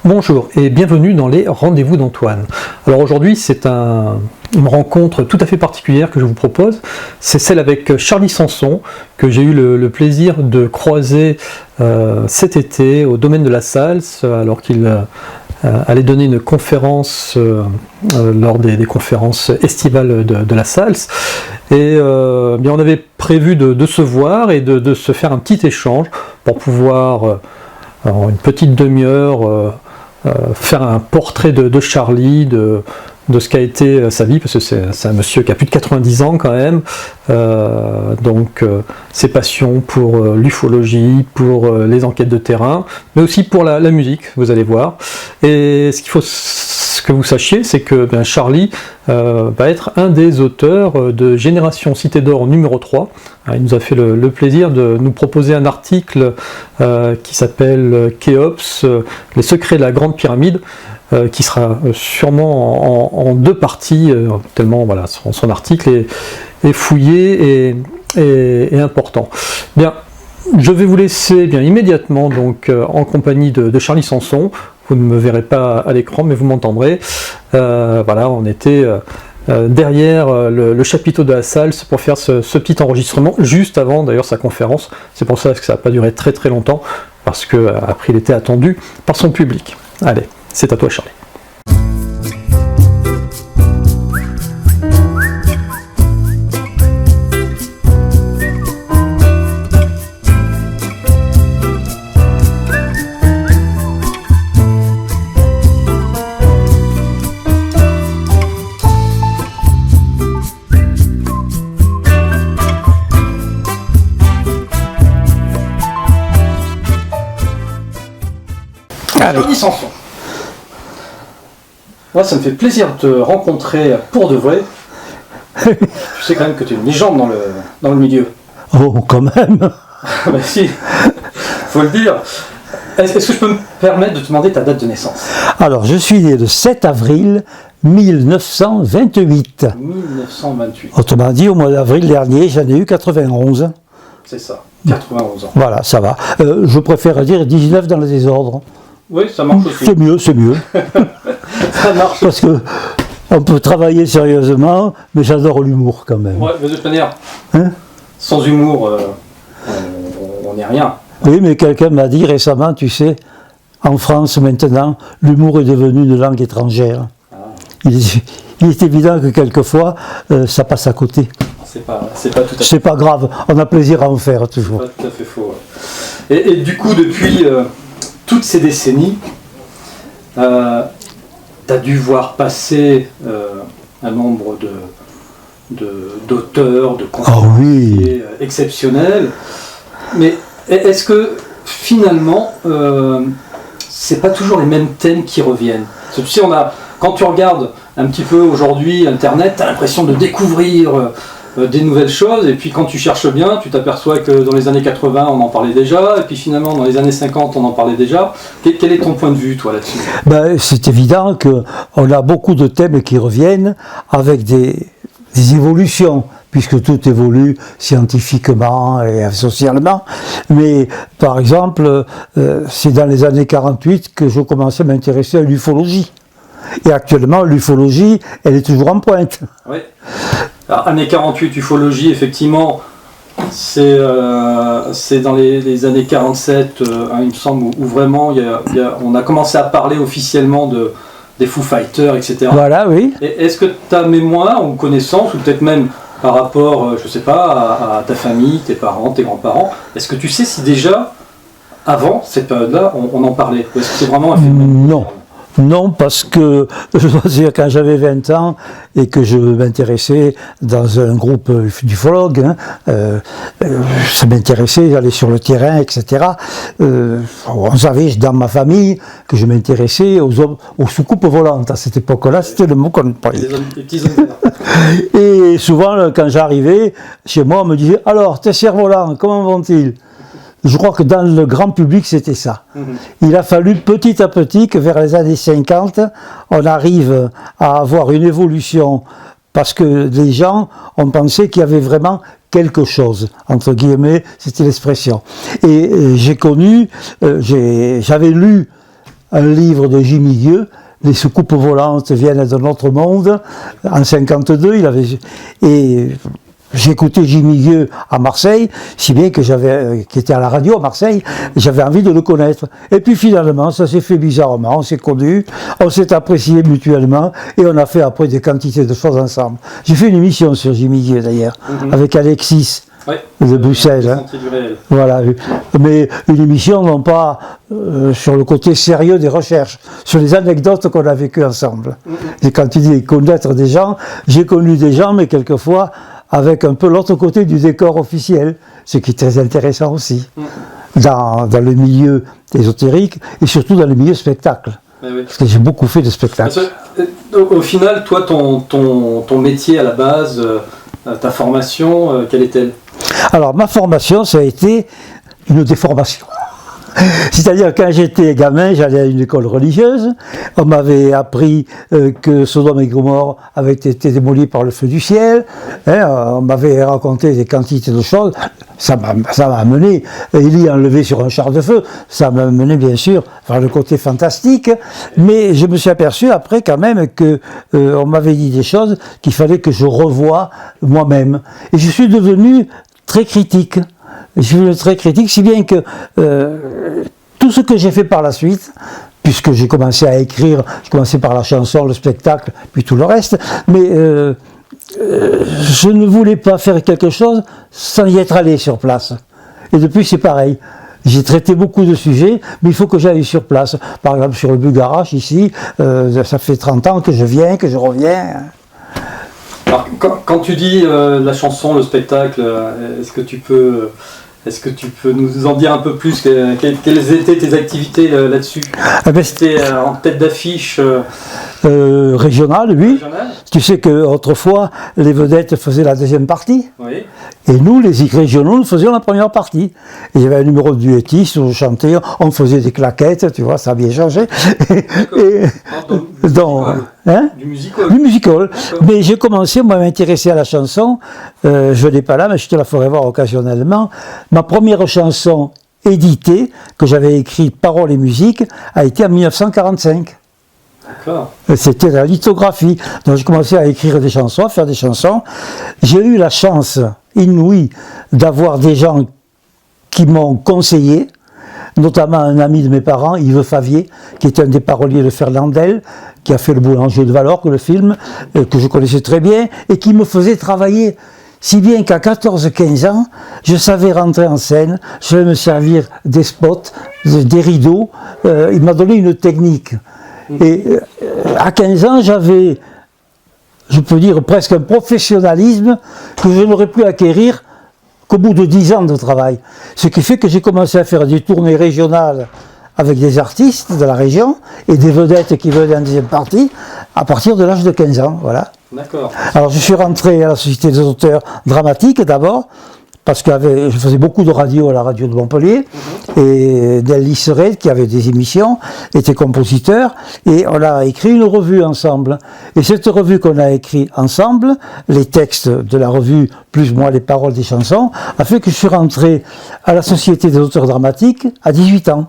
Bonjour et bienvenue dans les Rendez-vous d'Antoine. Alors aujourd'hui c'est une rencontre tout à fait particulière que je vous propose. C'est celle avec Charlie Sanson que j'ai eu le plaisir de croiser cet été au domaine de la Salse alors qu'il allait donner une conférence lors des conférences estivales de la Salse. Et bien on avait prévu de se voir et de se faire un petit échange pour pouvoir en une petite demi-heure faire un portrait de Charlie, de ce qu'a été sa vie, parce que c'est un monsieur qui a plus de 90 ans quand même, donc ses passions pour l'ufologie, pour les enquêtes de terrain, mais aussi pour la musique, vous allez voir. Et ce qu'il faut que vous sachiez, c'est que Charlie va être un des auteurs de Génération Cité d'Or numéro 3. Il nous a fait le plaisir de nous proposer un article qui s'appelle Khéops, les secrets de la Grande Pyramide, qui sera sûrement en deux parties, tellement voilà, son article est fouillé et important. Bien, je vais vous laisser immédiatement donc, en compagnie de Charlie Sanson. Vous ne me verrez pas à l'écran, mais vous m'entendrez. Voilà, on était derrière le chapiteau de la Salse pour faire ce petit enregistrement, juste avant d'ailleurs sa conférence. C'est pour ça que ça n'a pas duré très très longtemps, parce qu'après il était attendu par son public. Allez, c'est à toi Charlie. Charlie Sanson. Moi, ça me fait plaisir de te rencontrer pour de vrai. Tu sais quand même que tu es une légende dans le milieu. Oh, quand même. Bah si, faut le dire. Est-ce que je peux me permettre de te demander ta date de naissance? Alors, je suis né le 7 avril 1928. 1928. Autrement dit, au mois d'avril dernier, j'en ai eu 91. C'est ça, 91 ans. Voilà, ça va. Je préfère dire 19 dans le désordre. Oui, ça marche aussi. C'est mieux, c'est mieux. Ça marche. Parce que on peut travailler sérieusement, mais j'adore l'humour quand même. Ouais, mais de toute manière, Hein? sans humour, on n'est rien. Oui, mais quelqu'un m'a dit récemment, tu sais, en France maintenant, l'humour est devenu une langue étrangère. Ah. Il est évident que quelquefois, ça passe à côté. C'est pas tout à fait. C'est pas grave, on a plaisir à en faire toujours. Pas tout à fait faux. Ouais. Et du coup, depuis toutes ces décennies, tu as dû voir passer un nombre d'auteurs, de conférenciers exceptionnels. Mais est-ce que finalement, c'est pas toujours les mêmes thèmes qui reviennent? Tu sais, quand tu regardes un petit peu aujourd'hui Internet, tu as l'impression de découvrir des nouvelles choses, et puis quand tu cherches bien, tu t'aperçois que dans les années 80, on en parlait déjà, et puis finalement, dans les années 50, on en parlait déjà. Quel est ton point de vue, toi, là-dessus? C'est évident qu'on a beaucoup de thèmes qui reviennent avec des évolutions, puisque tout évolue scientifiquement et socialement. Mais, par exemple, c'est dans les années 48 que je commençais à m'intéresser à l'ufologie. Et actuellement, l'ufologie, elle est toujours en pointe. Oui. Alors, années 48, ufologie, effectivement, c'est dans les années 47, il me semble, où vraiment on a commencé à parler officiellement des Foo Fighters, etc. Voilà, oui. Et est-ce que ta mémoire ou connaissance, ou peut-être même par rapport, je sais pas, à ta famille, tes parents, tes grands-parents, est-ce que tu sais si déjà, avant cette période-là, on en parlait? Ou est-ce que c'est vraiment un phénomène? Non. Non, parce que, je dois dire, quand j'avais 20 ans et que je m'intéressais dans un groupe d'ufologues, ça m'intéressait, j'allais sur le terrain, etc. On savait dans ma famille que je m'intéressais aux soucoupes volantes. À cette époque-là, c'était le mot qu'on employait. Les petits hommes. Et souvent, quand j'arrivais chez moi, on me disait « Alors, tes cerfs-volants, comment vont-ils » Je crois que dans le grand public, c'était ça. Il a fallu petit à petit que vers les années 50, on arrive à avoir une évolution parce que les gens ont pensé qu'il y avait vraiment quelque chose, entre guillemets, c'était l'expression. Et j'ai connu, j'avais lu un livre de Jimmy Gueux, Les soucoupes volantes viennent d'un autre monde, en 52, et j'écoutais Jimmy Gueux à Marseille, si bien que qui était à la radio à Marseille, j'avais envie de le connaître. Et puis finalement, ça s'est fait bizarrement, on s'est connus, on s'est appréciés mutuellement, et on a fait après des quantités de choses ensemble. J'ai fait une émission sur Jimmy Gueux d'ailleurs, avec Alexis. Ouais, de Bruxelles. Hein. Voilà, mais une émission non pas sur le côté sérieux des recherches, sur les anecdotes qu'on a vécues ensemble. Et quand tu dis connaître des gens, j'ai connu des gens, mais quelquefois avec un peu l'autre côté du décor officiel, ce qui est très intéressant aussi, dans le milieu ésotérique et surtout dans le milieu spectacle. Parce que j'ai beaucoup fait de spectacles. Au final, toi, ton métier à la base, ta formation, quelle est-elle ? Alors, ma formation, ça a été une déformation. C'est-à-dire, quand j'étais gamin, j'allais à une école religieuse. On m'avait appris que Sodome et Gomorrhe avaient été démolis par le feu du ciel. Hein, on m'avait raconté des quantités de choses. Ça m'a amené, Élie enlevé sur un char de feu, ça m'a amené bien sûr vers le côté fantastique. Mais je me suis aperçu après quand même que on m'avait dit des choses qu'il fallait que je revoie moi-même. Et je suis devenu très critique. Je suis devenu très critique, si bien que tout ce que j'ai fait par la suite, puisque j'ai commencé à écrire, j'ai commencé par la chanson, le spectacle, puis tout le reste, mais je ne voulais pas faire quelque chose sans y être allé sur place. Et depuis, c'est pareil. J'ai traité beaucoup de sujets, mais il faut que j'aille sur place. Par exemple, sur le Bugarache, ici, ça fait 30 ans que je viens, que je reviens. Alors, quand tu dis la chanson, le spectacle, est-ce que tu peux nous en dire un peu plus? Quelles étaient tes activités là-dessus? C'était en tête d'affiche régionale, oui. Régionale. Tu sais qu'autrefois, les vedettes faisaient la deuxième partie. Oui. Et nous, les régionaux, nous faisions la première partie. Et il y avait un numéro de duettiste où je chantais, on faisait des claquettes, tu vois, ça a bien changé. Du musical. Du musical. Mais j'ai commencé, moi, à m'intéresser à la chanson. Je n'ai pas là, mais je te la ferai voir occasionnellement. Ma première chanson éditée, que j'avais écrite paroles et musique, a été en 1945. D'accord. C'était la lithographie. Donc j'ai commencé à écrire des chansons, à faire des chansons. J'ai eu la chance inouïe d'avoir des gens qui m'ont conseillé, notamment un ami de mes parents, Yves Favier, qui était un des paroliers de Fernandel, qui a fait Le Boulanger de Valorque, le film, que je connaissais très bien, et qui me faisait travailler. Si bien qu'à 14-15 ans, je savais rentrer en scène, je savais me servir des spots, des rideaux. Il m'a donné une technique. Et à 15 ans, j'avais, je peux dire, presque un professionnalisme que je n'aurais pu acquérir qu'au bout de 10 ans de travail. Ce qui fait que j'ai commencé à faire des tournées régionales avec des artistes de la région et des vedettes qui venaient en deuxième partie à partir de l'âge de 15 ans. Voilà. D'accord. Alors je suis rentré à la Société des auteurs dramatiques d'abord, parce que je faisais beaucoup de radio à la radio de Montpellier, et Nelly Seret, qui avait des émissions, était compositeur, et on a écrit une revue ensemble. Et cette revue qu'on a écrite ensemble, les textes de la revue, plus moi les paroles des chansons, a fait que je suis rentré à la Société des auteurs dramatiques à 18 ans.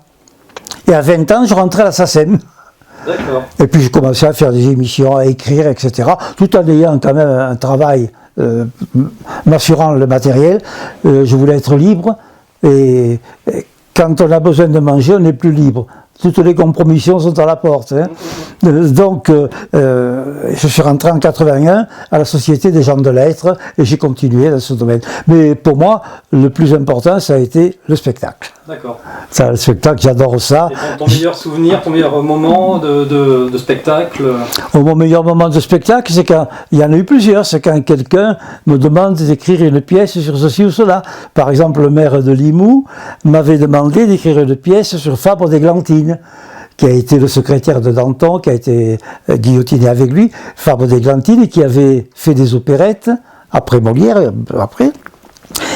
Et à 20 ans, je rentrais à la SACEM. D'accord. Et puis j'ai commencé à faire des émissions, à écrire, etc., tout en ayant quand même un travail m'assurant le matériel. Je voulais être libre, et quand on a besoin de manger, on n'est plus libre. Toutes les compromissions sont à la porte. Hein. Donc, je suis rentré en 81 à la Société des gens de lettres et j'ai continué dans ce domaine. Mais pour moi, le plus important, ça a été le spectacle. D'accord. Ça, le spectacle, j'adore ça. Et ton meilleur souvenir, ton meilleur moment de spectacle? Mon meilleur moment de spectacle, c'est quand, il y en a eu plusieurs, c'est quand quelqu'un me demande d'écrire une pièce sur ceci ou cela. Par exemple, le maire de Limoux m'avait demandé d'écrire une pièce sur Fabre d'Églantine, qui a été le secrétaire de Danton, qui a été guillotiné avec lui, Fabre d'Églantine, qui avait fait des opérettes, après Molière,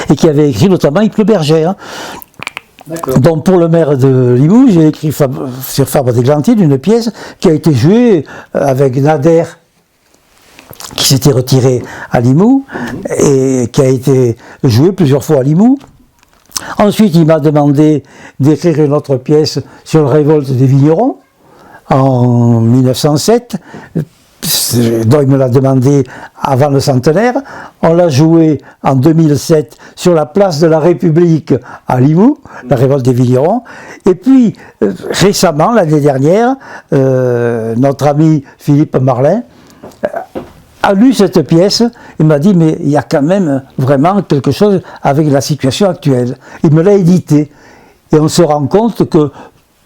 et qui avait écrit notamment Il pleut bergère. Donc pour le maire de Limoux, j'ai écrit sur Fabre d'Églantine une pièce qui a été jouée avec Nader, qui s'était retiré à Limoux, et qui a été jouée plusieurs fois à Limoux. Ensuite, il m'a demandé d'écrire une autre pièce sur la révolte des vignerons, en 1907, dont il me l'a demandé avant le centenaire. On l'a joué en 2007 sur la place de la République à Limoux, la révolte des vignerons. Et puis, récemment, l'année dernière, notre ami Philippe Marlin a lu cette pièce et m'a dit, mais il y a quand même vraiment quelque chose avec la situation actuelle. Il me l'a édité. Et on se rend compte que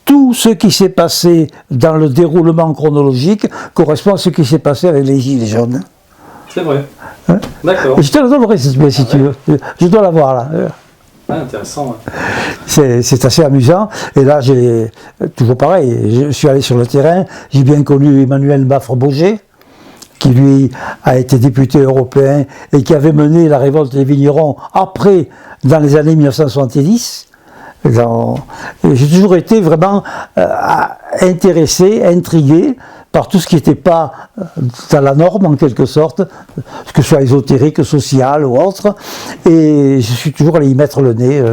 tout ce qui s'est passé dans le déroulement chronologique correspond à ce qui s'est passé avec les Gilets jaunes. C'est vrai. Hein? D'accord. Je te la donnerai cette pièce si tu veux. Je dois la voir là. Ah, intéressant. Ouais. C'est assez amusant. Et là, j'ai toujours pareil. Je suis allé sur le terrain. J'ai bien connu Emmanuel Baffre-Bauger, qui lui a été député européen et qui avait mené la révolte des vignerons après, dans les années 1970. J'ai toujours été vraiment intéressé, intrigué par tout ce qui n'était pas dans la norme en quelque sorte, que ce soit ésotérique, social ou autre, et je suis toujours allé y mettre le nez.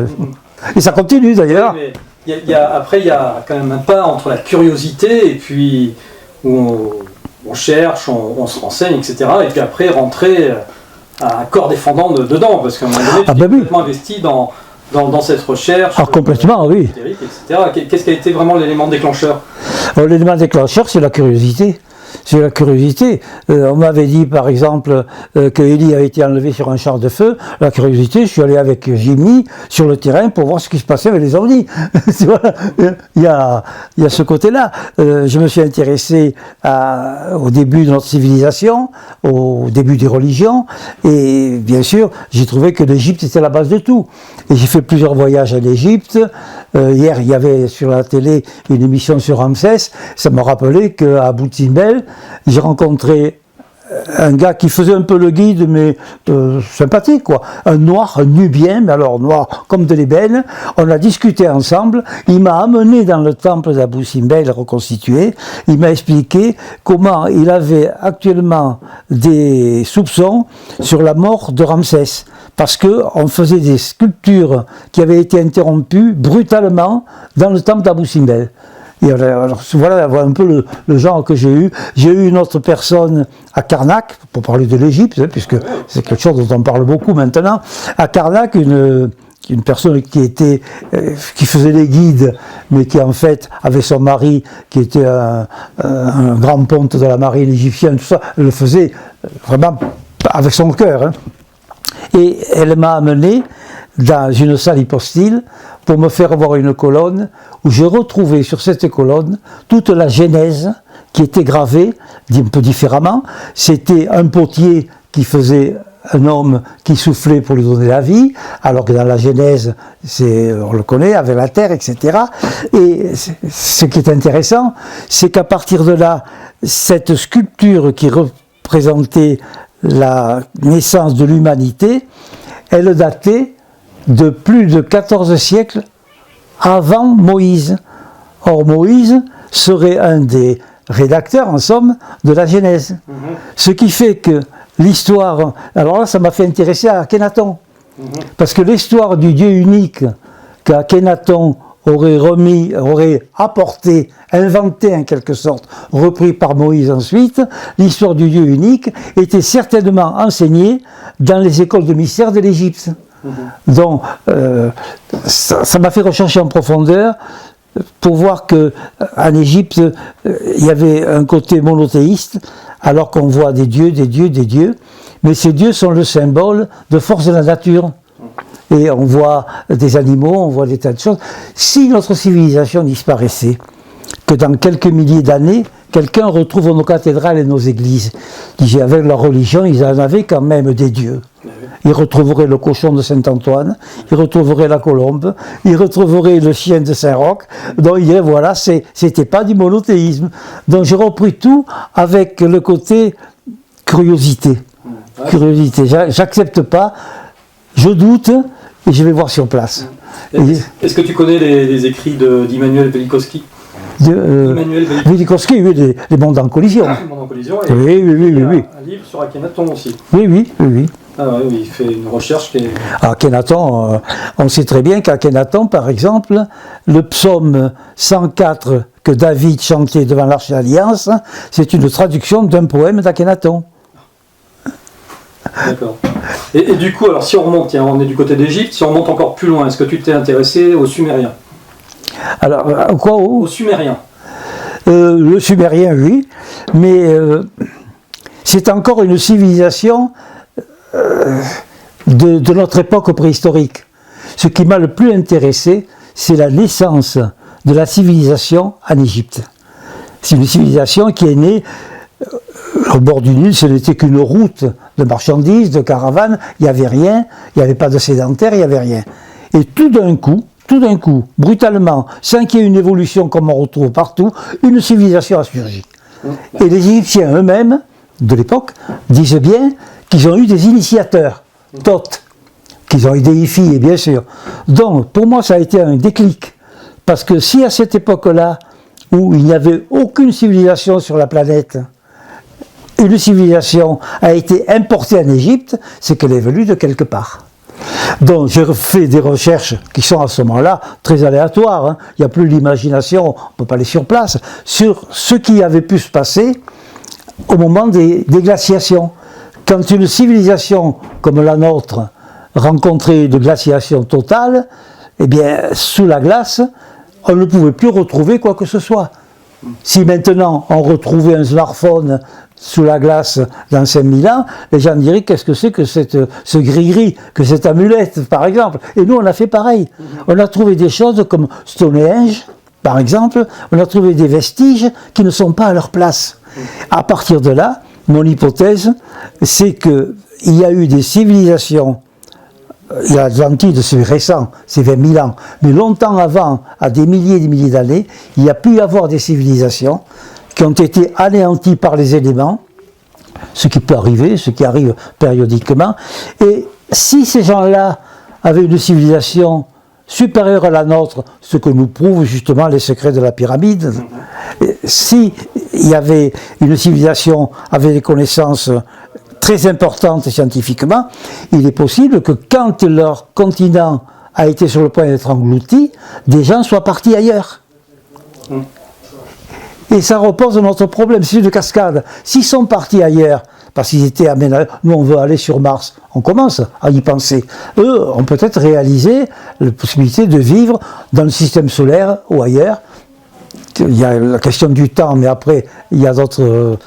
Et ça continue d'ailleurs. Oui, après, il y a quand même un pas entre la curiosité et puis où on cherche, on se renseigne, etc. Et puis après rentrer à corps défendant dedans, parce qu'à un moment donné, tu es complètement investi dans cette recherche. Ah, complètement, oui. Etc. Qu'est-ce qui a été vraiment l'élément déclencheur? L'élément déclencheur, c'est la curiosité. C'est la curiosité. On m'avait dit, par exemple, que Élie avait été enlevé sur un char de feu. La curiosité, je suis allé avec Jimmy sur le terrain pour voir ce qui se passait avec les ovnis. Il y a ce côté-là. Je me suis intéressé au début de notre civilisation, au début des religions, et bien sûr, j'ai trouvé que l'Égypte était la base de tout. Et j'ai fait plusieurs voyages à l'Égypte. Hier, il y avait sur la télé une émission sur Ramsès. Ça m'a rappelé qu'à Bout-de-Simbel, j'ai rencontré un gars qui faisait un peu le guide, mais sympathique, quoi. Un noir, un nubien, mais alors noir comme de l'ébène. On a discuté ensemble. Il m'a amené dans le temple d'Abou Simbel reconstitué. Il m'a expliqué comment il avait actuellement des soupçons sur la mort de Ramsès. Parce qu'on faisait des sculptures qui avaient été interrompues brutalement dans le temple d'Abou Simbel. Et alors, voilà un peu le genre que j'ai eu. J'ai eu une autre personne à Karnak, pour parler de l'Égypte, puisque c'est quelque chose dont on parle beaucoup maintenant. À Karnak, une personne qui faisait des guides, mais qui en fait avait son mari, qui était un grand ponte de la marine égyptienne, tout ça, elle le faisait vraiment avec son cœur. Hein. Et elle m'a amené dans une salle hypostyle pour me faire voir une colonne où j'ai retrouvé sur cette colonne toute la Genèse qui était gravée un peu différemment. C'était un potier qui faisait un homme qui soufflait pour lui donner la vie, alors que dans la Genèse, on le connaît, avec la terre, etc. Et ce qui est intéressant, c'est qu'à partir de là, cette sculpture qui représentait la naissance de l'humanité, elle datait de plus de 14 siècles avant Moïse. Or, Moïse serait un des rédacteurs, en somme, de la Genèse. Ce qui fait que l'histoire... Alors là, ça m'a fait intéresser à Akhenaton. Parce que l'histoire du Dieu unique qu'Akhenaton aurait apporté, inventé en quelque sorte, repris par Moïse ensuite, l'histoire du Dieu unique était certainement enseignée dans les écoles de mystère de l'Égypte. Donc, ça m'a fait rechercher en profondeur pour voir qu'en Égypte, il y avait un côté monothéiste, alors qu'on voit des dieux, mais ces dieux sont le symbole de force de la nature. Et on voit des animaux, on voit des tas de choses. Si notre civilisation disparaissait, que dans quelques milliers d'années, quelqu'un retrouve nos cathédrales et nos églises, avec leur religion, ils en avaient quand même des dieux. Ils retrouveraient le cochon de Saint-Antoine, ils retrouveraient la colombe, ils retrouveraient le chien de Saint-Roch. Donc ils diraient, voilà, c'était pas du monothéisme. Donc j'ai repris tout avec le côté curiosité. Curiosité. J'accepte pas, je doute, et je vais voir sur place. Est-ce que tu connais les écrits d'Immanuel Velikovsky? Velikovsky, oui, les mondes en collision. Les mondes en collision, et oui. un livre sur Akhenaton aussi. Oui. Ah oui, il fait une recherche qui est... À Akhenaton, on sait très bien qu'à Akhenaton, par exemple, le psaume 104 que David chantait devant l'Arche d'Alliance, c'est une traduction d'un poème d'Akhenaton. D'accord. Et du coup, alors si on remonte, tiens, on est du côté d'Égypte, si on remonte encore plus loin, est-ce que tu t'es intéressé aux Sumériens? Alors, quoi? Aux Sumériens. Le sumérien, oui, mais c'est encore une civilisation de notre époque préhistorique. Ce qui m'a le plus intéressé, c'est la naissance de la civilisation en Égypte. C'est une civilisation qui est née au bord du Nil, ce n'était qu'une route de marchandises, de caravanes, il n'y avait rien, il n'y avait pas de sédentaires, il n'y avait rien. Et tout d'un coup, brutalement, sans qu'il y ait une évolution comme on retrouve partout, une civilisation a surgi. Et les Égyptiens eux-mêmes, de l'époque, disent bien qu'ils ont eu des initiateurs, Thoth, qu'ils ont eu des filles, bien sûr. Donc, pour moi, ça a été un déclic. Parce que si à cette époque-là, où il n'y avait aucune civilisation sur la planète, une civilisation a été importée en Égypte, c'est qu'elle est venue de quelque part. Donc j'ai fait des recherches qui sont à ce moment-là très aléatoires, hein. Il n'y a plus l'imagination, on ne peut pas aller sur place, sur ce qui avait pu se passer au moment des glaciations. Quand une civilisation comme la nôtre rencontrait une glaciation totale, eh bien sous la glace, on ne pouvait plus retrouver quoi que ce soit. Si maintenant on retrouvait un smartphone sous la glace dans 5000 ans, les gens diraient qu'est-ce que c'est que ce gris-gris, que cette amulette, par exemple. Et nous, on a fait pareil. On a trouvé des choses comme Stonehenge, par exemple, on a trouvé des vestiges qui ne sont pas à leur place. À partir de là, mon hypothèse, c'est qu'il y a eu des civilisations, l'Atlantide, c'est récent, c'est 20 000 ans, mais longtemps avant, à des milliers et des milliers d'années, il y a pu y avoir des civilisations qui ont été anéantis par les éléments, ce qui peut arriver, ce qui arrive périodiquement. Et si ces gens-là avaient une civilisation supérieure à la nôtre, ce que nous prouvent justement les secrets de la pyramide, si il y avait une civilisation avec des connaissances très importantes scientifiquement, il est possible que quand leur continent a été sur le point d'être englouti, des gens soient partis ailleurs. Et ça repose notre problème, c'est une cascade. S'ils sont partis ailleurs, parce qu'ils étaient aménagés, nous on veut aller sur Mars, on commence à y penser. Eux ont peut-être réalisé la possibilité de vivre dans le système solaire ou ailleurs. Il y a la question du temps, mais après il y a d'autres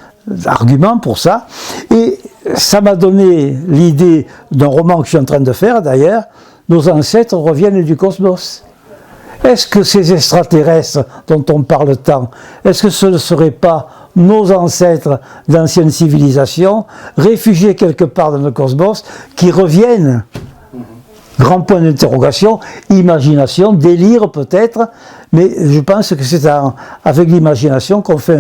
arguments pour ça. Et ça m'a donné l'idée d'un roman que je suis en train de faire d'ailleurs, Nos ancêtres reviennent du cosmos. Est-ce que ces extraterrestres dont on parle tant, est-ce que ce ne seraient pas nos ancêtres d'anciennes civilisations, réfugiés quelque part dans le cosmos, qui reviennent? Grand point d'interrogation, imagination, délire peut-être, mais je pense que c'est avec l'imagination qu'on fait,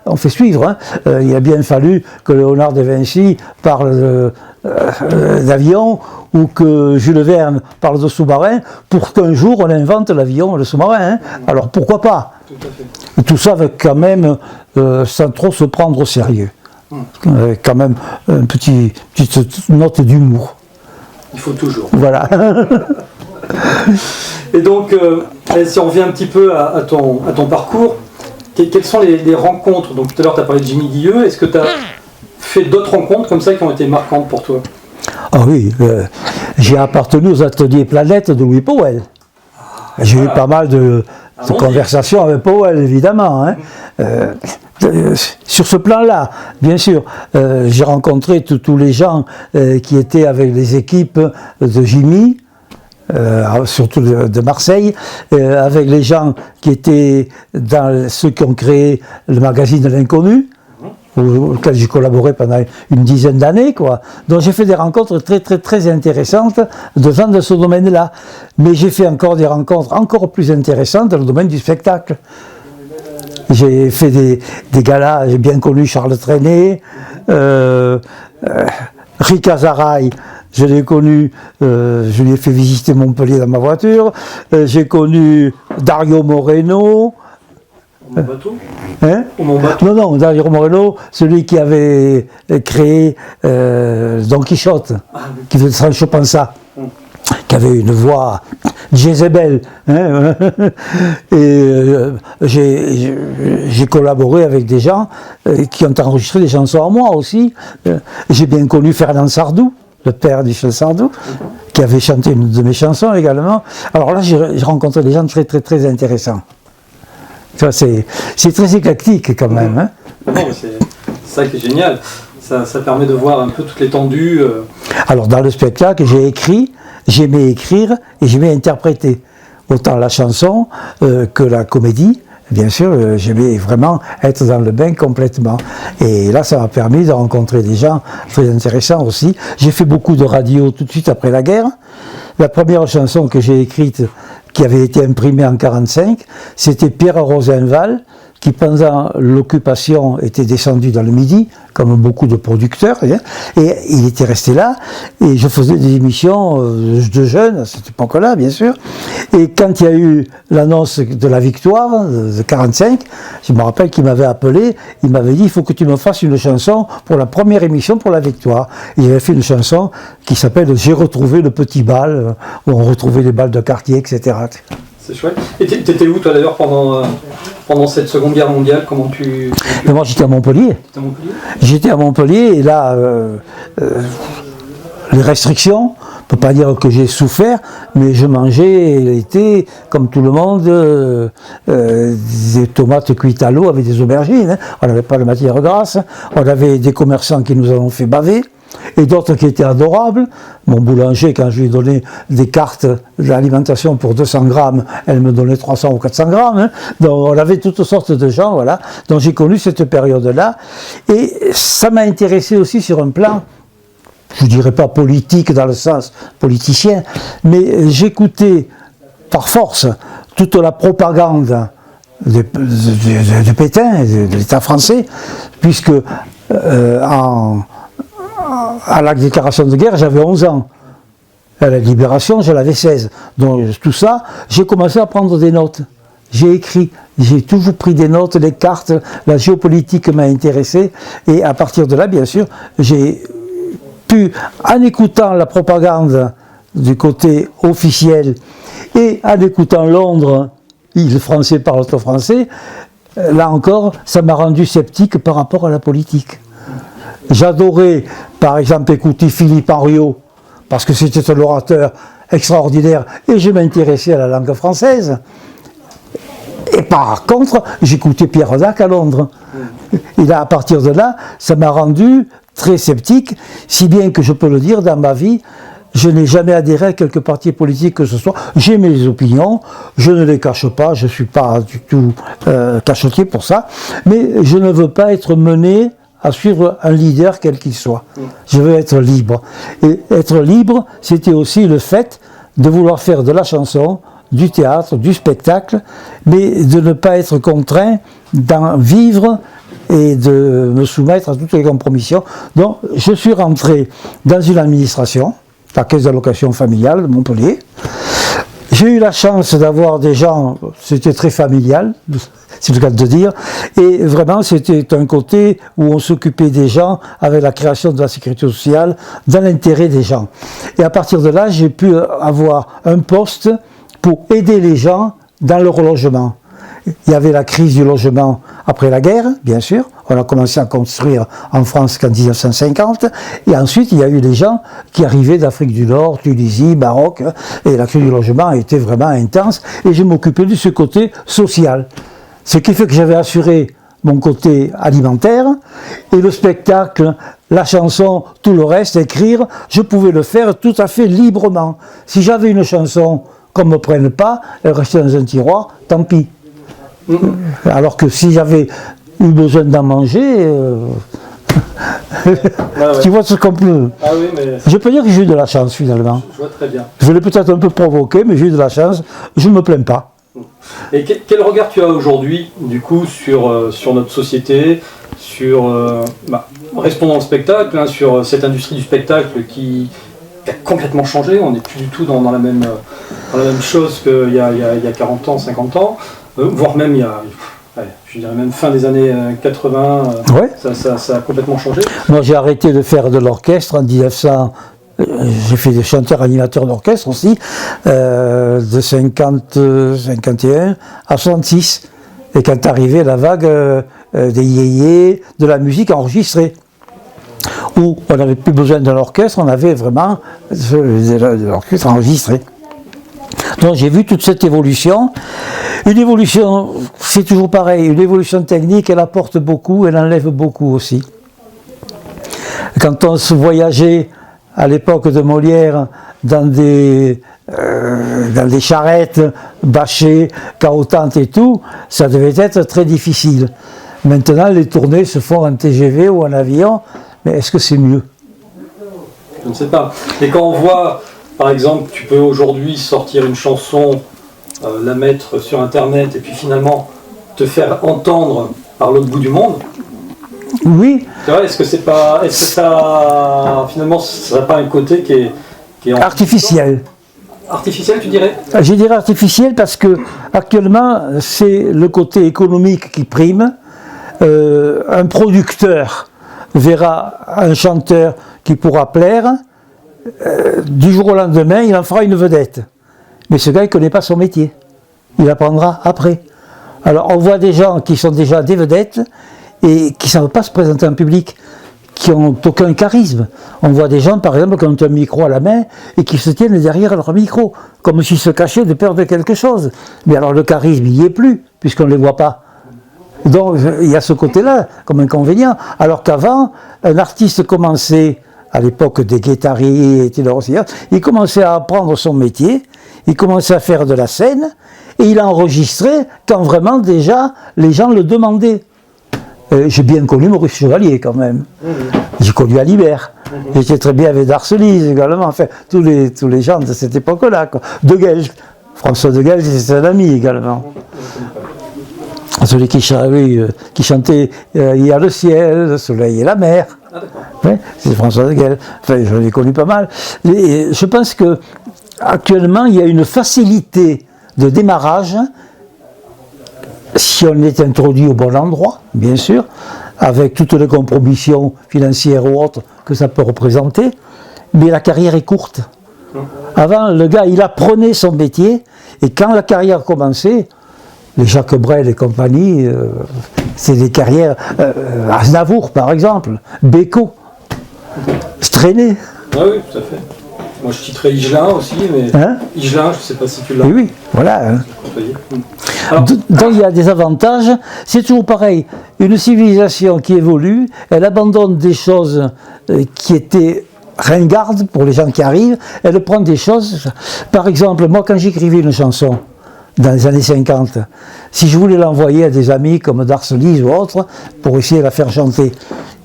on fait suivre. Hein. Il a bien fallu que Léonard de Vinci parle d'avion ou que Jules Verne parle de sous-marin pour qu'un jour on invente l'avion et le sous-marin. Hein. Alors pourquoi pas? Tout à fait. Et tout ça avec quand même, sans trop se prendre au sérieux. Quand même une petite note d'humour. Il faut toujours. Voilà. Et donc, si on revient un petit peu à ton parcours, quelles sont les rencontres? Donc tout à l'heure tu as parlé de Jimmy Guilleux, est-ce que tu as fait d'autres rencontres comme ça qui ont été marquantes pour toi? Ah oui, j'ai appartenu aux ateliers Planète de Louis Powell. J'ai eu pas mal de conversations avec Powell, évidemment. Hein. Sur ce plan-là, bien sûr, j'ai rencontré tous les gens qui étaient avec les équipes de Jimmy, surtout de Marseille, avec les gens qui étaient dans ceux qui ont créé le magazine de l'Inconnu, auquel j'ai collaboré pendant une dizaine d'années, quoi. Donc j'ai fait des rencontres très très très intéressantes de gens de ce domaine-là. Mais j'ai fait encore des rencontres encore plus intéressantes dans le domaine du spectacle. J'ai fait des galas, j'ai bien connu Charles Trenet, Rick Azaray, je l'ai connu, je lui ai fait visiter Montpellier dans ma voiture, j'ai connu Dario Moreno, Au bateau Hein? Au Mont Bateau. Non, Dario Moreno, celui qui avait créé Don Quichotte, qui faisait Sancho Panza, qui avait une voix Jézabel. Hein? Et j'ai collaboré avec des gens qui ont enregistré des chansons à moi aussi. J'ai bien connu Fernand Sardou, le père d'Michel Sardou, qui avait chanté une de mes chansons également. Alors là, j'ai rencontré des gens très très très intéressants. C'est très éclectique quand même. Hein. Non, c'est ça qui est génial. Ça permet de voir un peu toute l'étendue. Alors dans le spectacle, j'ai écrit, j'aimais écrire et j'aimais interpréter. Autant la chanson que la comédie. Bien sûr, j'aimais vraiment être dans le bain complètement. Et là, ça m'a permis de rencontrer des gens très intéressants aussi. J'ai fait beaucoup de radio tout de suite après la guerre. La première chanson que j'ai écrite, qui avait été imprimée en 1945, c'était Pierre Rosenval, qui pendant l'occupation était descendu dans le Midi, comme beaucoup de producteurs, et il était resté là, et je faisais des émissions de jeunes, à cette époque-là, bien sûr, et quand il y a eu l'annonce de la victoire, de 1945, je me rappelle qu'il m'avait appelé, il m'avait dit, il faut que tu me fasses une chanson pour la première émission pour la victoire. Et il avait fait une chanson qui s'appelle « J'ai retrouvé le petit bal », où on retrouvait les balles de quartier, etc. C'est chouette. Et t'étais où toi d'ailleurs pendant cette Seconde Guerre mondiale? Comment tu... Mais moi j'étais à Montpellier. T'étais à Montpellier? J'étais à Montpellier et là, les restrictions, on ne peut pas dire que j'ai souffert, mais je mangeais l'été, comme tout le monde, des tomates cuites à l'eau avec des aubergines. Hein. On n'avait pas de matière grasse, on avait des commerçants qui nous ont fait baver. Et d'autres qui étaient adorables. Mon boulanger, quand je lui ai donné des cartes d'alimentation pour 200 grammes, elle me donnait 300 ou 400 grammes. Hein. Donc on avait toutes sortes de gens, voilà. Donc j'ai connu cette période-là. Et ça m'a intéressé aussi sur un plan, je ne dirais pas politique dans le sens politicien, mais j'écoutais par force toute la propagande de Pétain, de l'État français, puisque à la déclaration de guerre, j'avais 11 ans. À la libération, j'en avais 16. Donc tout ça, j'ai commencé à prendre des notes. J'ai écrit, j'ai toujours pris des notes, des cartes, la géopolitique m'a intéressé. Et à partir de là, bien sûr, j'ai pu, en écoutant la propagande du côté officiel et en écoutant Londres, le français parle au français, là encore, ça m'a rendu sceptique par rapport à la politique. J'adorais, par exemple, écouter Philippe Henriot, parce que c'était un orateur extraordinaire, et je m'intéressais à la langue française. Et par contre, j'écoutais Pierre Dac à Londres. Et là, à partir de là, ça m'a rendu très sceptique, si bien que je peux le dire, dans ma vie, je n'ai jamais adhéré à quelque parti politique que ce soit. J'ai mes opinions, je ne les cache pas, je ne suis pas du tout cachotier pour ça, mais je ne veux pas être mené à suivre un leader quel qu'il soit. Je veux être libre. Et être libre, c'était aussi le fait de vouloir faire de la chanson, du théâtre, du spectacle, mais de ne pas être contraint d'en vivre et de me soumettre à toutes les compromissions. Donc, je suis rentré dans une administration, la caisse d'allocation familiale de Montpellier. J'ai eu la chance d'avoir des gens, c'était très familial, c'est le cas de dire, et vraiment c'était un côté où on s'occupait des gens avec la création de la sécurité sociale dans l'intérêt des gens. Et à partir de là, j'ai pu avoir un poste pour aider les gens dans leur logement. Il y avait la crise du logement après la guerre, bien sûr. On a commencé à construire en France qu'en 1950. Et ensuite, il y a eu des gens qui arrivaient d'Afrique du Nord, Tunisie, Maroc. Et la crise du logement a été vraiment intense. Et je m'occupais de ce côté social. Ce qui fait que j'avais assuré mon côté alimentaire. Et le spectacle, la chanson, tout le reste, écrire, je pouvais le faire tout à fait librement. Si j'avais une chanson qu'on ne me prenne pas, elle restait dans un tiroir, tant pis. Alors que si j'avais eu besoin d'en manger, tu vois ce qu'on peut. Ah oui, mais... Je peux dire que j'ai eu de la chance finalement. Je vois très bien. Je l'ai peut-être un peu provoqué, mais j'ai eu de la chance, je ne me plains pas. Et quel regard tu as aujourd'hui, du coup, sur notre société, restons dans le spectacle, hein, sur cette industrie du spectacle qui a complètement changé, on n'est plus du tout dans la même chose qu'il y a 40 ans, 50 ans, voire même il y a ouais, je dirais même fin des années 80, Ouais. ça a complètement changé. Moi, j'ai arrêté de faire de l'orchestre en 1900. J'ai fait des chanteurs animateurs d'orchestre aussi, de 51 à 66. Et quand arrivait la vague des yéyés, de la musique enregistrée, où on n'avait plus besoin de l'orchestre, on avait vraiment de l'orchestre enregistré. Donc j'ai vu toute cette évolution. Une évolution, c'est toujours pareil, une évolution technique, elle apporte beaucoup, elle enlève beaucoup aussi. Quand on se voyageait à l'époque de Molière dans des charrettes bâchées, cahotantes et tout, ça devait être très difficile. Maintenant, les tournées se font en TGV ou en avion, mais est-ce que c'est mieux? Je ne sais pas. Et quand on voit, par exemple, tu peux aujourd'hui sortir une chanson, la mettre sur Internet et puis finalement te faire entendre par l'autre bout du monde. Oui. Est-ce que ça, finalement, ça n'a pas un côté qui est artificiel? Artificiel, tu dirais? Je dirais artificiel parce que actuellement, c'est le côté économique qui prime. Un producteur verra un chanteur qui pourra plaire, du jour au lendemain, il en fera une vedette. Mais ce gars, il ne connaît pas son métier. Il apprendra après. Alors, on voit des gens qui sont déjà des vedettes et qui ne savent pas se présenter en public, qui n'ont aucun charisme. On voit des gens, par exemple, qui ont un micro à la main et qui se tiennent derrière leur micro, comme s'ils se cachaient de peur de quelque chose. Mais alors, le charisme, il n'y est plus, puisqu'on ne les voit pas. Donc, il y a ce côté-là, comme inconvénient. Alors qu'avant, un artiste commençait, à l'époque des guitaristes et ténors aussi, il commençait à apprendre son métier, il commençait à faire de la scène, et il enregistrait quand vraiment déjà les gens le demandaient. J'ai bien connu Maurice Chevalier quand même. J'ai connu Alibert. J'étais très bien avec Darcelise également. Enfin, tous les gens de cette époque-là. De Guel. François de Guel, c'est un ami également. Celui qui chantait Il y a le ciel, le soleil et la mer. Ouais, c'est François de Guel. Enfin, je l'ai connu pas mal. Et je pense que actuellement, il y a une facilité de démarrage, si on est introduit au bon endroit, bien sûr, avec toutes les compromissions financières ou autres que ça peut représenter, mais la carrière est courte. Avant, le gars, il apprenait son métier, et quand la carrière commençait, les Jacques Brel et compagnie, c'est des carrières, Aznavour par exemple, Beko, se traînait. Ah oui, tout à fait. Moi je titrais Higelin aussi, mais Higelin, je ne sais pas si tu l'as. Oui, voilà. Alors, donc il y a des avantages, c'est toujours pareil, une civilisation qui évolue, elle abandonne des choses qui étaient ringardes pour les gens qui arrivent, elle prend des choses, par exemple, moi quand j'écrivais une chanson, dans les années 50, si je voulais l'envoyer à des amis comme Darcelise ou autres, pour essayer de la faire chanter,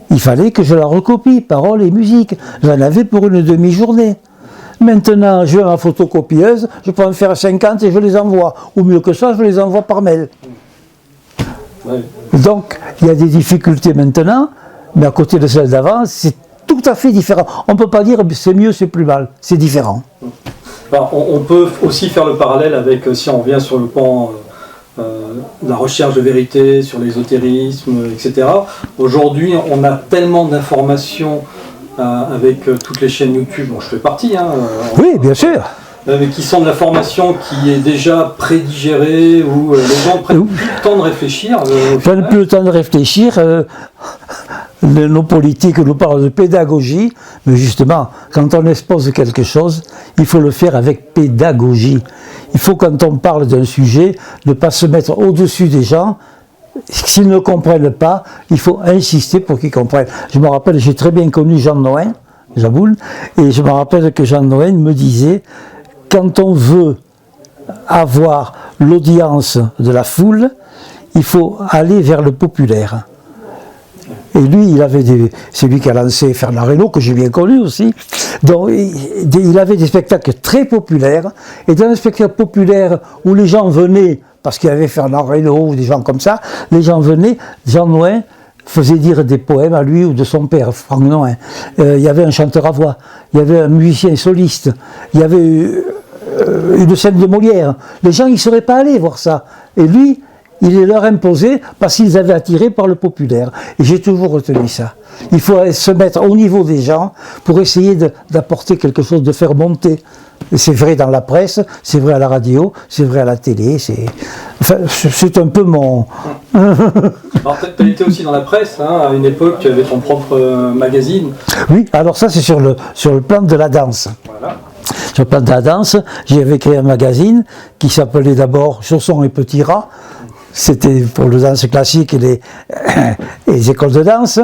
il fallait que je la recopie, paroles et musique, j'en avais pour une demi-journée. Maintenant, je vais à ma photocopieuse, je peux en faire 50 et je les envoie. Ou mieux que ça, je les envoie par mail. Ouais. Donc, il y a des difficultés maintenant, mais à côté de celles d'avant, c'est tout à fait différent. On ne peut pas dire c'est mieux, c'est plus mal, c'est différent. Alors, on peut aussi faire le parallèle avec, si on revient sur le pan de la recherche de vérité, sur l'ésotérisme, etc. Aujourd'hui, on a tellement d'informations avec toutes les chaînes YouTube, bon, je fais partie. Oui, bien sûr. Mais qui sont de l'information qui est déjà prédigérée, où les gens prennent plus le temps de réfléchir. Prennent plus le temps de réfléchir. Nos politiques nous parlent de pédagogie, mais justement, quand on expose quelque chose, il faut le faire avec pédagogie. Il faut, quand on parle d'un sujet, ne pas se mettre au-dessus des gens. S'ils ne comprennent pas, il faut insister pour qu'ils comprennent. Je me rappelle, j'ai très bien connu Jean Noën, Jaboul, et je me rappelle que Jean Noën me disait, quand on veut avoir l'audience de la foule, il faut aller vers le populaire. Et lui, c'est lui qui a lancé Fernand Reynaud, que j'ai bien connu aussi. Donc, il avait des spectacles très populaires. Et dans un spectacle populaire où les gens venaient, parce qu'il y avait Fernand Reynaud ou des gens comme ça, les gens venaient, Jean Noën faisait dire des poèmes à lui ou de son père, Franck Noën. Il y avait un chanteur à voix, il y avait un musicien soliste, il y avait une scène de Molière. Les gens, ils ne seraient pas allés voir ça. Et lui, Il les leur imposait parce qu'ils avaient attiré par le populaire. Et j'ai toujours retenu ça. Il faut se mettre au niveau des gens pour essayer d'apporter quelque chose, de faire monter. Et c'est vrai dans la presse, c'est vrai à la radio, c'est vrai à la télé. C'est un peu mon... Alors tu as été aussi dans la presse, hein, à une époque tu avais ton propre magazine. Oui, alors ça c'est sur le plan de la danse. Voilà. Sur le plan de la danse, j'avais créé un magazine qui s'appelait d'abord Chaussons et Petits Rats. C'était pour le danse classique et les écoles de danse.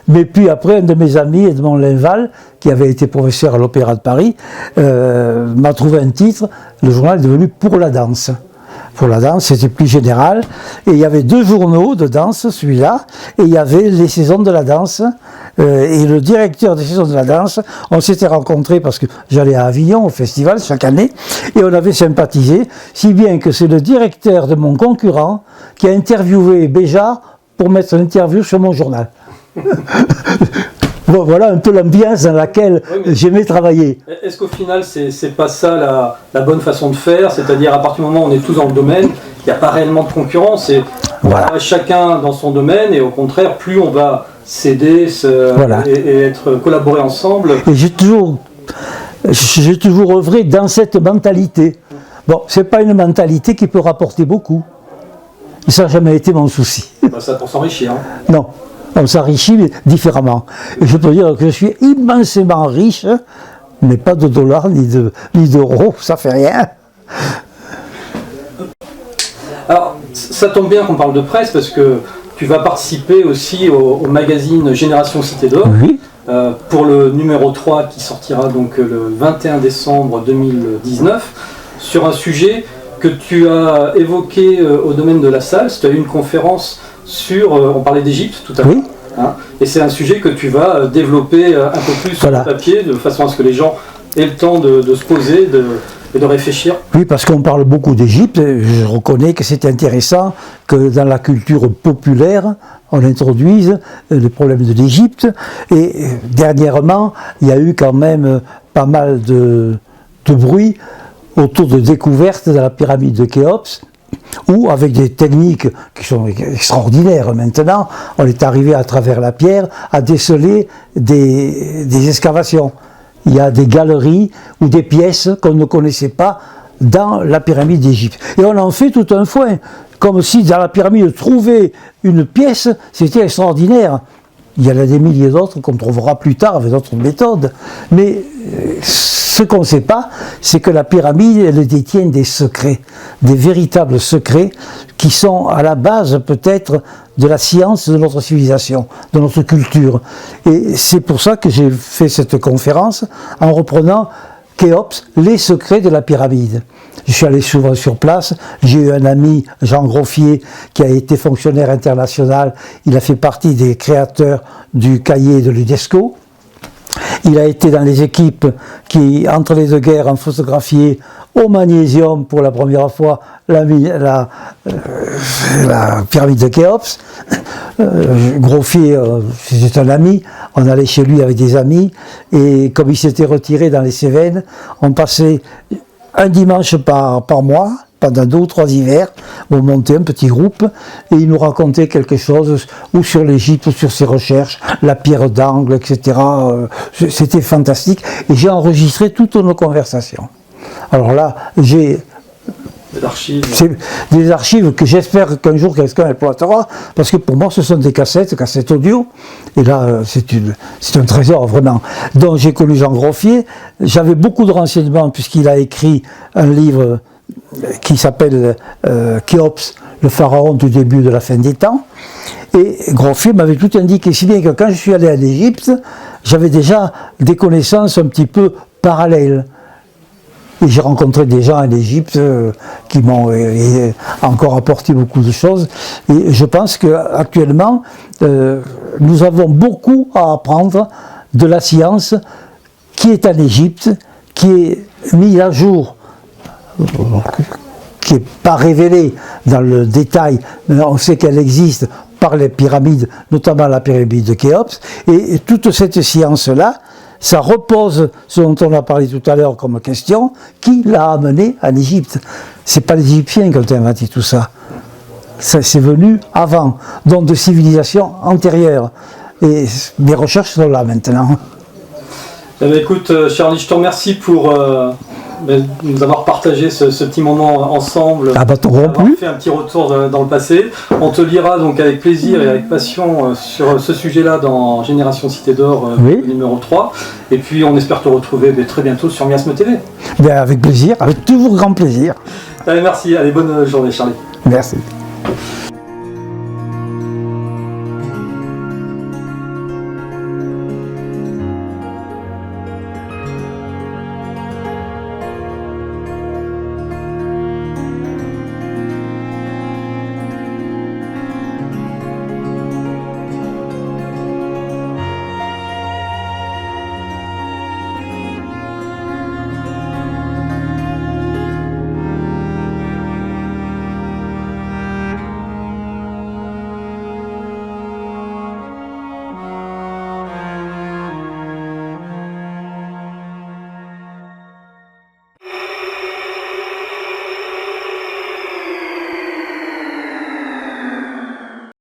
Mais puis après, un de mes amis, Edmond Linval, qui avait été professeur à l'Opéra de Paris, m'a trouvé un titre. Le journal est devenu Pour la danse. Pour la danse, c'était plus général. Et il y avait 2 journaux de danse, celui-là, et il y avait les saisons de la danse. Et le directeur des saisons de la danse, on s'était rencontrés parce que j'allais à Avignon au festival chaque année, et on avait sympathisé, si bien que c'est le directeur de mon concurrent qui a interviewé Béjart pour mettre l'interview sur mon journal. Bon, voilà un peu l'ambiance dans laquelle j'aimais travailler. Est-ce qu'au final, c'est pas ça la bonne façon de faire? C'est-à-dire, à partir du moment où on est tous dans le domaine, il n'y a pas réellement de concurrence, et voilà. Chacun dans son domaine, et au contraire, plus on va s'aider et être collaborer ensemble. Et j'ai toujours œuvré dans cette mentalité. Bon, c'est pas une mentalité qui peut rapporter beaucoup. Ça n'a jamais été mon souci. Ça pour s'enrichir. Hein. Non. On s'enrichit différemment. Et je peux dire que je suis immensément riche, mais pas de dollars ni d'euros, ça fait rien. Alors, ça tombe bien qu'on parle de presse parce que tu vas participer aussi au magazine Génération Cité d'Or. Oui. Pour le numéro 3 qui sortira donc le 21 décembre 2019 sur un sujet que tu as évoqué au domaine de la salle. Tu as eu une conférence sur, on parlait d'Égypte tout à l'heure, hein, et c'est un sujet que tu vas développer un peu plus sur le papier, de façon à ce que les gens aient le temps de se poser et de réfléchir. Oui, parce qu'on parle beaucoup d'Égypte, je reconnais que c'est intéressant que dans la culture populaire, on introduise les problèmes de l'Égypte, et dernièrement, il y a eu quand même pas mal de bruit autour de découvertes de la pyramide de Khéops, où avec des techniques qui sont extraordinaires maintenant, on est arrivé à travers la pierre à déceler des excavations. Il y a des galeries ou des pièces qu'on ne connaissait pas dans la pyramide d'Égypte. Et on en fait tout un foin, comme si dans la pyramide trouver une pièce, c'était extraordinaire. Il y en a des milliers d'autres qu'on trouvera plus tard avec d'autres méthodes. Mais ce qu'on ne sait pas, c'est que la pyramide, elle détient des secrets, des véritables secrets qui sont à la base peut-être de la science de notre civilisation, de notre culture. Et c'est pour ça que j'ai fait cette conférence en reprenant Khéops, les secrets de la pyramide. Je suis allé souvent sur place, j'ai eu un ami, Jean Groffier, qui a été fonctionnaire international, il a fait partie des créateurs du cahier de l'UNESCO. Il a été dans les équipes qui, entre les 2 guerres, ont photographié au magnésium pour la première fois la pyramide de Khéops. Groffier, c'est un ami, on allait chez lui avec des amis, et comme il s'était retiré dans les Cévennes, on passait un dimanche par mois, pendant 2 ou 3 hivers, on montait un petit groupe et il nous racontait quelque chose, ou sur l'Égypte, ou sur ses recherches, la pierre d'angle, etc. C'était fantastique, et j'ai enregistré toutes nos conversations. Alors là, j'ai des archives que j'espère qu'un jour quelqu'un exploitera, parce que pour moi ce sont des cassettes audio, et là c'est un trésor vraiment. Donc j'ai connu Jean Groffier, j'avais beaucoup de renseignements puisqu'il a écrit un livre qui s'appelle Khéops, le pharaon du début de la fin des temps, et Groffier m'avait tout indiqué, si bien que quand je suis allé en Égypte, j'avais déjà des connaissances un petit peu parallèles. Et j'ai rencontré des gens en Égypte qui m'ont encore apporté beaucoup de choses. Et je pense qu'actuellement, nous avons beaucoup à apprendre de la science qui est en Égypte, qui est mise à jour, qui n'est pas révélée dans le détail, mais on sait qu'elle existe par les pyramides, notamment la pyramide de Khéops. Et toute cette science-là, ça repose, ce dont on a parlé tout à l'heure comme question, qui l'a amené en Égypte. Ce n'est pas les Égyptiens qui ont inventé tout ça. ça c'est venu avant, donc de civilisations antérieures. Et mes recherches sont là maintenant. Eh bien, écoute, Charlie, je te remercie pour nous avoir partagé ce petit moment ensemble, Avoir fait un petit retour dans le passé. On te lira donc avec plaisir et avec passion sur ce sujet-là dans Génération Cité d'Or numéro 3. Et puis on espère te retrouver très bientôt sur Miasme TV. Bien, avec plaisir, avec toujours grand plaisir. Allez, merci, allez, bonne journée Charlie. Merci.